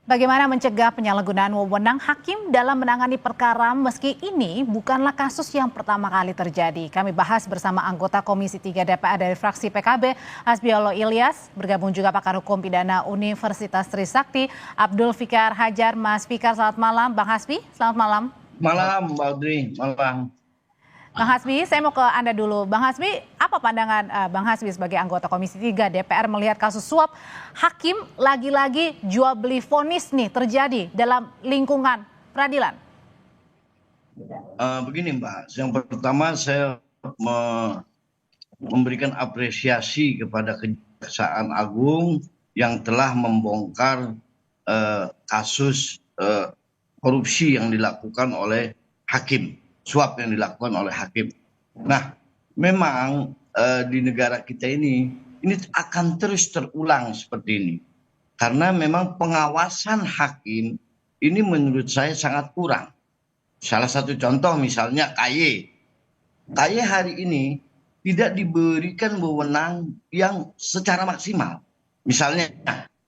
Bagaimana mencegah penyalahgunaan wewenang hakim dalam menangani perkara meski ini bukanlah kasus yang pertama kali terjadi. Kami bahas bersama anggota Komisi 3 DPR dari fraksi PKB, Hasbiolo Ilyas, bergabung juga pakar hukum pidana Universitas Trisakti, Abdul Fikar Hajar. Mas Fikar, selamat malam. Bang Hasbi, selamat malam. Malam, Mbak Audrey. Malam. Bang Hasbi, saya mau ke Anda dulu. Bang Hasbi, apa pandangan Bang Hasbi sebagai anggota Komisi 3 DPR melihat kasus suap hakim lagi-lagi jual beli vonis nih terjadi dalam lingkungan peradilan? Begini Mbak, yang pertama saya memberikan apresiasi kepada Kejaksaan Agung yang telah membongkar kasus korupsi yang dilakukan oleh hakim. Suap yang dilakukan oleh hakim. Nah, memang di negara kita ini akan terus terulang seperti ini. Karena memang pengawasan hakim ini menurut saya sangat kurang. Salah satu contoh misalnya KY. KY hari ini tidak diberikan wewenang yang secara maksimal. Misalnya,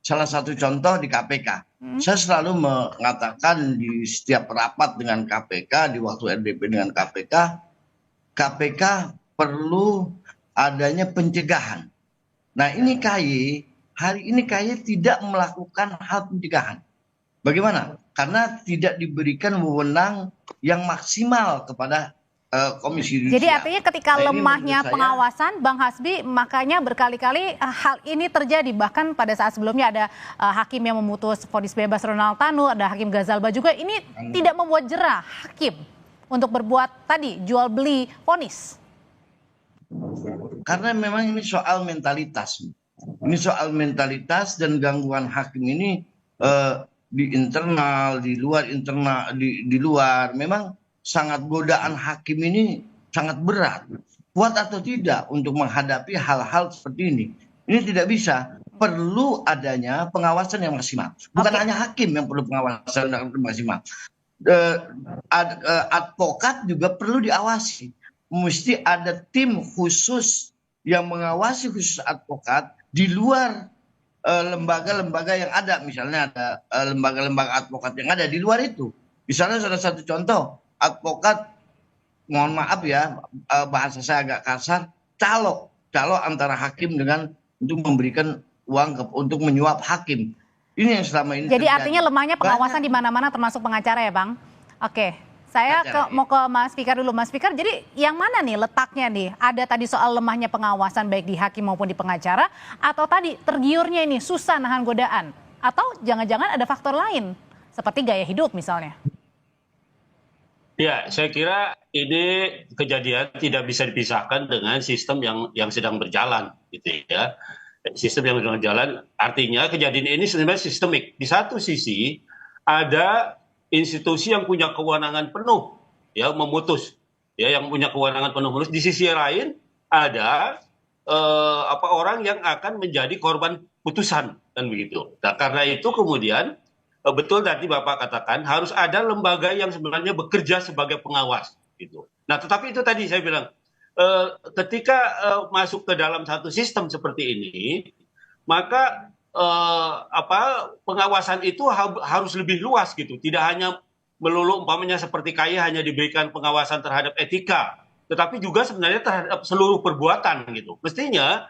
salah satu contoh di KPK. Saya selalu mengatakan di setiap rapat dengan KPK, di waktu RDP dengan KPK, KPK perlu adanya pencegahan. Nah ini KY, hari ini KY tidak melakukan hal pencegahan. Bagaimana? Karena tidak diberikan wewenang yang maksimal kepada Komisi Yudisial. Jadi artinya ketika lemahnya pengawasan, Bang Hasbi, makanya berkali-kali hal ini terjadi. Bahkan pada saat sebelumnya ada hakim yang memutus vonis bebas Ronald Tanu, ada hakim Gazalba juga. Ini tidak membuat jerah hakim untuk berbuat tadi jual beli vonis. Karena memang ini soal mentalitas. Ini soal mentalitas dan gangguan hakim ini di internal, di luar internal, di luar. Memang sangat godaan hakim ini sangat berat. Kuat atau tidak untuk menghadapi hal-hal seperti ini. Ini tidak bisa. Perlu adanya pengawasan yang maksimal. Bukan hanya hakim yang perlu pengawasan yang maksimal. Advokat juga perlu diawasi. Mesti ada tim khusus yang mengawasi khusus advokat di luar lembaga-lembaga yang ada. Misalnya ada lembaga-lembaga advokat yang ada di luar itu. Misalnya salah satu contoh, advokat, mohon maaf ya, bahasa saya agak kasar, calo antara hakim dengan untuk memberikan uang untuk menyuap hakim. Ini yang selama ini jadi terjadi. Artinya lemahnya pengawasan di mana-mana termasuk pengacara ya Bang? Oke, saya mau ke Mas Fikar dulu. Mas Fikar, jadi yang mana nih letaknya nih? Ada tadi soal lemahnya pengawasan baik di hakim maupun di pengacara, atau tadi tergiurnya ini susah nahan godaan? Atau jangan-jangan ada faktor lain seperti gaya hidup misalnya? Ya, saya kira ini kejadian tidak bisa dipisahkan dengan sistem yang sedang berjalan, gitu ya. Sistem yang sedang berjalan, artinya kejadian ini sebenarnya sistemik. Di satu sisi ada institusi yang punya kewenangan penuh, ya, memutus, ya, yang punya kewenangan penuh memutus. Di sisi lain ada orang yang akan menjadi korban putusan, kan begitu. Nah, karena itu kemudian betul tadi Bapak katakan harus ada lembaga yang sebenarnya bekerja sebagai pengawas gitu. Nah, tetapi itu tadi saya bilang ketika masuk ke dalam satu sistem seperti ini, maka pengawasan itu harus lebih luas gitu. Tidak hanya melulu umpamanya seperti KY hanya diberikan pengawasan terhadap etika, tetapi juga sebenarnya terhadap seluruh perbuatan gitu. Mestinya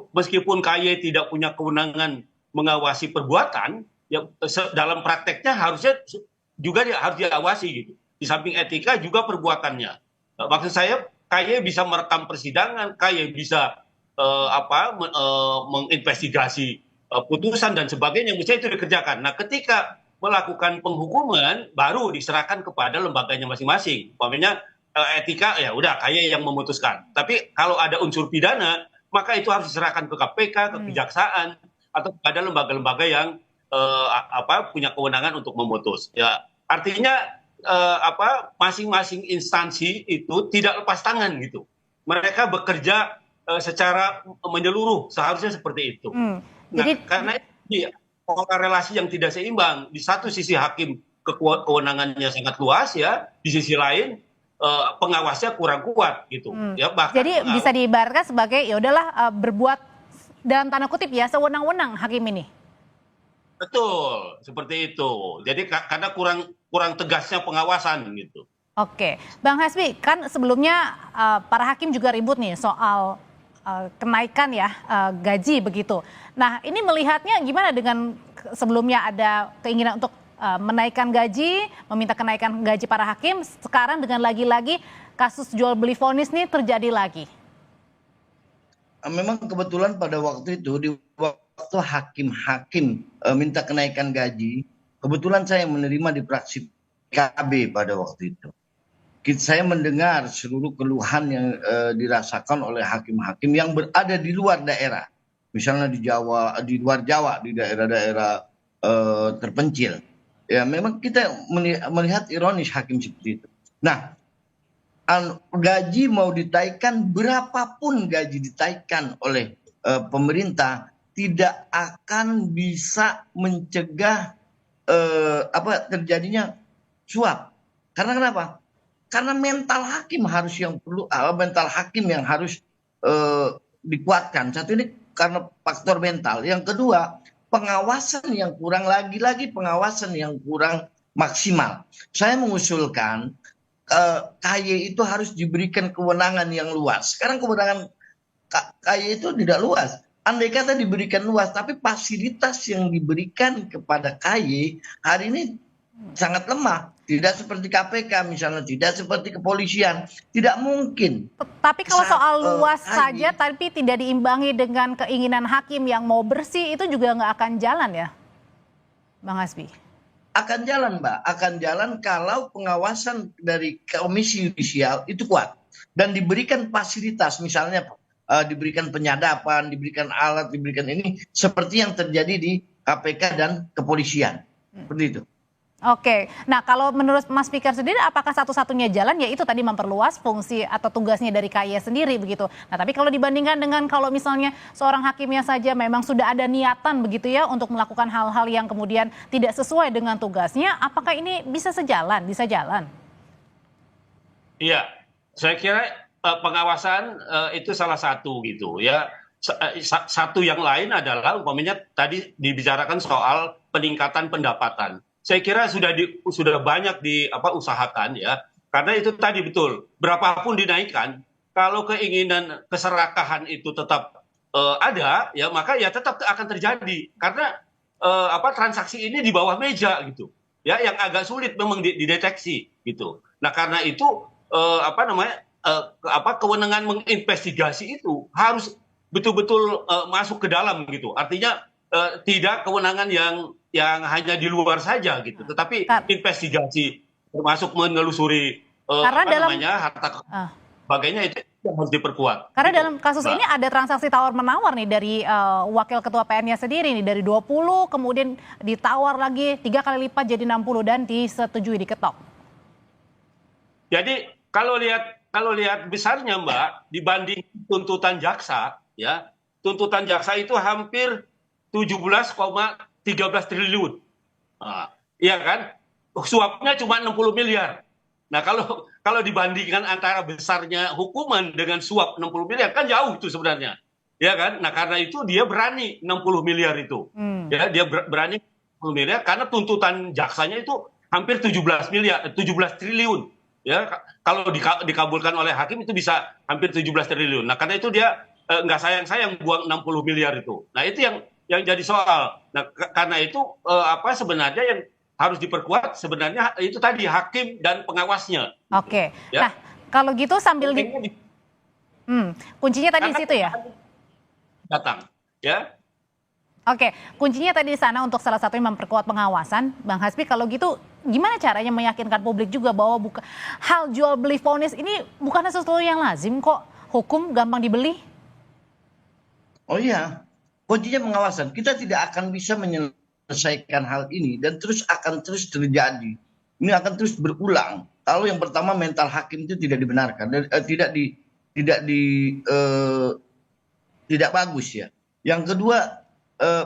meskipun KY tidak punya kewenangan mengawasi perbuatan, ya, dalam prakteknya harusnya juga harus diawasi gitu. Di samping etika juga perbuatannya. Maksud saya KY bisa merekam persidangan, KY bisa menginvestigasi putusan dan sebagainya, mestinya itu dikerjakan. Nah, ketika melakukan penghukuman baru diserahkan kepada lembaganya masing-masing. Umpamanya etika ya udah KY yang memutuskan. Tapi kalau ada unsur pidana, maka itu harus diserahkan ke KPK, ke kejaksaan atau kepada lembaga-lembaga yang punya kewenangan untuk memutus. Ya, artinya masing-masing instansi itu tidak lepas tangan gitu. Mereka bekerja secara menyeluruh, seharusnya seperti itu. Nah, karena ini relasi yang tidak seimbang. Di satu sisi hakim kewenangannya sangat luas ya, di sisi lain pengawasnya kurang kuat gitu. Ya, bahkan jadi bisa diibaratkan sebagai ya udahlah berbuat dalam tanda kutip ya sewenang-wenang hakim ini. Betul, seperti itu. Jadi karena kurang tegasnya pengawasan gitu. Oke, Bang Hasbi, kan sebelumnya para hakim juga ribut nih soal kenaikan ya gaji begitu. Nah, ini melihatnya gimana dengan sebelumnya ada keinginan untuk menaikkan gaji, meminta kenaikan gaji para hakim, sekarang dengan lagi-lagi kasus jual beli vonis nih terjadi lagi. Memang kebetulan pada waktu itu, di waktu hakim-hakim minta kenaikan gaji, kebetulan saya menerima di fraksi PKB pada waktu itu. Saya mendengar seluruh keluhan yang dirasakan oleh hakim-hakim yang berada di luar daerah, misalnya di Jawa, di luar Jawa, di daerah-daerah terpencil. Ya, memang kita melihat ironis hakim seperti itu. Nah, gaji mau ditaikkan, berapapun gaji ditaikkan oleh pemerintah, tidak akan bisa mencegah terjadinya suap. Karena kenapa? Karena mental hakim yang harus dikuatkan. Satu, ini karena faktor mental. Yang kedua, pengawasan yang kurang, lagi-lagi pengawasan yang kurang maksimal. Saya mengusulkan KY itu harus diberikan kewenangan yang luas. Sekarang kewenangan KY itu tidak luas. Andai kata diberikan luas, tapi fasilitas yang diberikan kepada KY hari ini sangat lemah. Tidak seperti KPK misalnya, tidak seperti kepolisian. Tidak mungkin. Tapi kalau soal luas saja, tapi tidak diimbangi dengan keinginan hakim yang mau bersih, itu juga nggak akan jalan ya, Bang Hasbi? Akan jalan, Mbak. Akan jalan kalau pengawasan dari Komisi Yudisial itu kuat. Dan diberikan fasilitas, misalnya diberikan penyadapan, diberikan alat, diberikan ini, seperti yang terjadi di KPK dan kepolisian. Seperti itu. Oke, nah kalau menurut Mas Fikar sendiri, apakah satu-satunya jalan yaitu tadi memperluas fungsi atau tugasnya dari KY sendiri begitu? Nah, tapi kalau dibandingkan dengan kalau misalnya seorang hakimnya saja memang sudah ada niatan begitu ya untuk melakukan hal-hal yang kemudian tidak sesuai dengan tugasnya, apakah ini bisa sejalan, bisa jalan? Iya, saya kira pengawasan itu salah satu gitu ya. Satu yang lain adalah umpamanya tadi dibicarakan soal peningkatan pendapatan. Saya kira sudah banyak usahakan ya, karena itu tadi betul, berapapun dinaikkan, kalau keinginan keserakahan itu tetap ada ya, maka ya tetap akan terjadi karena transaksi ini di bawah meja gitu ya, yang agak sulit memang dideteksi gitu. Nah karena itu kewenangan menginvestigasi itu harus betul-betul masuk ke dalam gitu, artinya tidak kewenangan yang hanya di luar saja gitu, tetapi investigasi termasuk menelusuri harta sebagainya itu yang harus diperkuat. Karena gitu, dalam kasus ini ada transaksi tawar-menawar nih dari wakil ketua PN-nya sendiri nih, dari 20 kemudian ditawar lagi 3 kali lipat jadi 60 dan disetujui, diketok. Jadi kalau lihat besarnya Mbak, dibanding tuntutan jaksa ya, tuntutan jaksa itu hampir 17,13 triliun. Nah, iya kan? Suapnya cuma 60 miliar. Nah, kalau dibandingkan antara besarnya hukuman dengan suap 60 miliar kan jauh itu sebenarnya. Ya kan? Nah, karena itu dia berani 60 miliar itu. Ya, dia berani 60 miliar karena tuntutan jaksanya itu hampir 17 triliun. Ya, kalau dikabulkan oleh hakim itu bisa hampir 17 triliun. Nah, karena itu dia nggak sayang-sayang buang 60 miliar itu. Nah, itu yang jadi soal. Nah, karena itu sebenarnya yang harus diperkuat sebenarnya itu tadi hakim dan pengawasnya. Oke. Ya. Nah, kalau gitu sambil kuncinya tadi di situ ya. Datang, ya. Oke, kuncinya tadi di sana untuk salah satunya memperkuat pengawasan, Bang Hasbi. Kalau gitu, gimana caranya meyakinkan publik juga bahwa hal jual beli vonis ini bukan sesuatu yang lazim kok, hukum gampang dibeli? Oh iya. Kuncinya pengawasan. Kita tidak akan bisa menyelesaikan hal ini dan akan terus terjadi. Ini akan terus berulang. Kalau yang pertama mental hakim itu tidak dibenarkan, tidak bagus ya. Yang kedua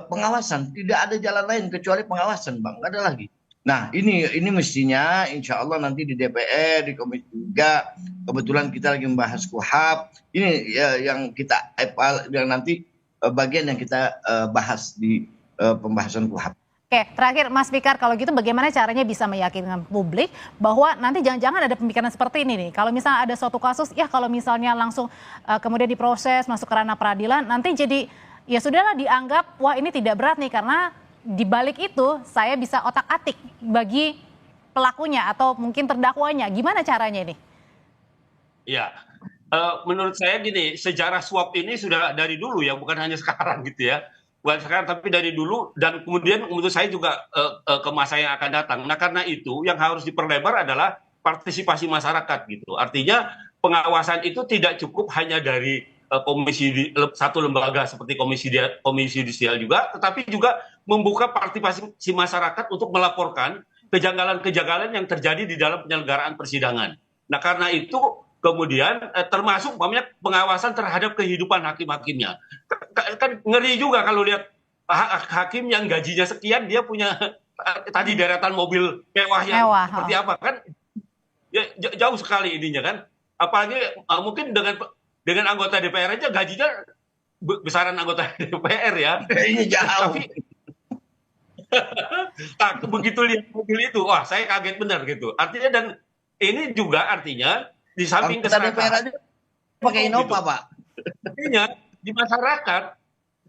pengawasan, tidak ada jalan lain kecuali pengawasan, Bang. Nggak ada lagi. Nah ini mestinya insya Allah nanti di DPR, di Komisi 3, kebetulan kita lagi membahas KUHAP. Ini yang kita yang nanti bagian yang kita bahas di pembahasan KUHAP. Oke, terakhir Mas Fikar, kalau gitu bagaimana caranya bisa meyakinkan publik bahwa nanti jangan-jangan ada pemikiran seperti ini nih. Kalau misalnya ada suatu kasus, ya kalau misalnya langsung kemudian diproses masuk ke ranah peradilan, nanti jadi ya sudahlah dianggap wah ini tidak berat nih karena di balik itu saya bisa otak-atik bagi pelakunya atau mungkin terdakwanya. Gimana caranya ini? Ya, menurut saya gini, sejarah suap ini sudah dari dulu ya, bukan hanya sekarang gitu ya. Bukan sekarang, tapi dari dulu, dan kemudian menurut saya juga ke masa yang akan datang. Nah, karena itu yang harus diperlebar adalah partisipasi masyarakat gitu. Artinya pengawasan itu tidak cukup hanya dari satu lembaga seperti komisi yudisial juga, tetapi juga membuka partisipasi masyarakat untuk melaporkan kejanggalan-kejanggalan yang terjadi di dalam penyelenggaraan persidangan. Nah, karena itu kemudian termasuk pengawasan terhadap kehidupan hakim-hakimnya. Kan ngeri juga kalau lihat hakim yang gajinya sekian dia punya tadi deretan mobil mewah yang seperti apa kan, ya, jauh sekali ininya kan. Apalagi mungkin dengan anggota DPR aja gajinya besaran anggota DPR ya. Ini jauh. Tapi begitu lihat mobil itu, wah saya kaget benar gitu. Artinya dan ini juga artinya di samping keserakahan pakai Innova, Pak. Artinya di masyarakat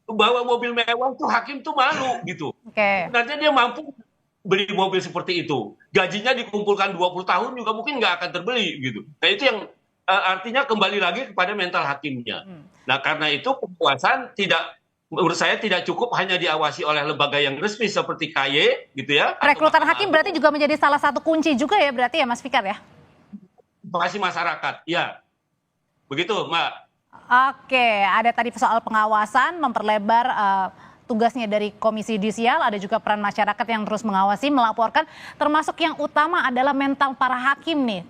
bawa mobil mewah tuh hakim tuh malu gitu. Nanti dia mampu beli mobil seperti itu. Gajinya dikumpulkan 20 tahun juga mungkin nggak akan terbeli gitu. Nah itu yang artinya kembali lagi kepada mental hakimnya. Nah karena itu pengawasan menurut saya tidak cukup hanya diawasi oleh lembaga yang resmi seperti KY gitu ya. Rekrutan hakim berarti juga menjadi salah satu kunci juga ya berarti ya Mas Fikar ya? Partisipasi masyarakat, ya. Begitu, Mbak. Oke, ada tadi soal pengawasan, memperlebar tugasnya dari Komisi Yudisial, ada juga peran masyarakat yang terus mengawasi, melaporkan, termasuk yang utama adalah mental para hakim nih,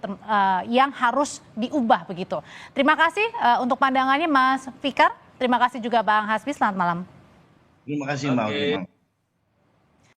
yang harus diubah begitu. Terima kasih untuk pandangannya Mas Fikar, terima kasih juga Bang Hasbi, selamat malam. Terima kasih Mbak.